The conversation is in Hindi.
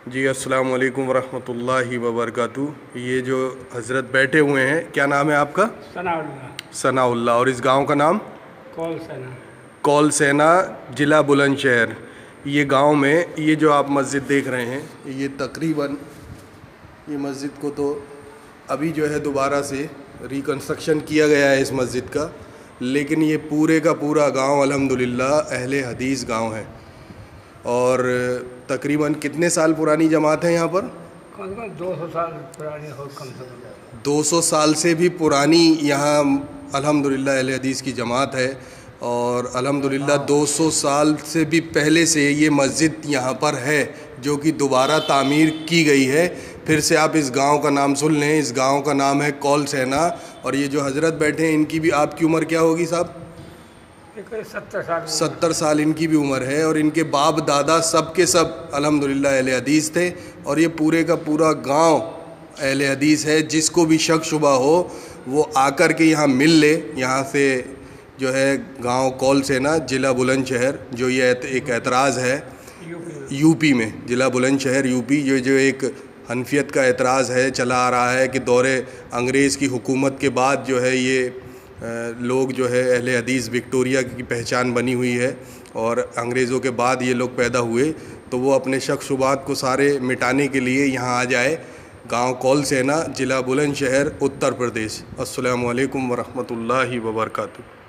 जी अस्सलाम वालेकुम वरहमतुल्लाहि वबरकातुहू। ये जो हज़रत बैठे हुए हैं, क्या नाम है आपका? सनाउल्लाह। सनाउल्लाह। और इस गांव का नाम? कौल सना। कौल सेना, ज़िला बुलंदशहर। ये गांव में ये जो आप मस्जिद देख रहे हैं, ये तकरीबन ये मस्जिद को तो अभी जो है दोबारा से रिकंस्ट्रक्शन किया गया है इस मस्जिद का, लेकिन ये पूरे का पूरा गांव अल्हम्दुलिल्लाह अहले हदीस गांव है। और तकरीबन कितने साल पुरानी जमात है यहाँ पर? कम से कम 200 साल पुरानी हो, कम से कम 200 साल से भी पुरानी यहाँ अल्हम्दुलिल्लाह अहले हदीस की जमात है। और अल्हम्दुलिल्लाह 200 साल से भी पहले से ये मस्जिद यहाँ पर है, जो कि दोबारा तामीर की गई है। फिर से आप इस गांव का नाम सुन लें, इस गांव का नाम है कौल सेना। और ये जो हज़रत बैठे हैं, इनकी भी आपकी उम्र क्या होगी साहब? 70 साल 70 साल इनकी भी उम्र है। और इनके बाप दादा सब के सब अल्हम्दुलिल्लाह अहले हदीस थे। और ये पूरे का पूरा गांव अहले हदीस है। जिसको भी शक शुबा हो वो आकर के यहाँ मिल ले। यहाँ से जो है गांव कौल सेना, ज़िला बुलंदशहर, जो ये एक एतराज़ है यूपी में, ज़िला बुलंदशहर यूपी, जो एक हनफियत का एतराज़ है चला आ रहा है कि दौरे अंग्रेज़ की हुकूमत के बाद जो है ये लोग जो है अहले हदीस विक्टोरिया की पहचान बनी हुई है। और अंग्रेज़ों के बाद ये लोग पैदा हुए, तो वो अपने शक शुबात को सारे मिटाने के लिए यहाँ आ जाए। गांव कौल सेना, ज़िला बुलंदशहर, उत्तर प्रदेश। अस्सलामु अलैकुम वरहमतुल्लाहि वबरकातुहू।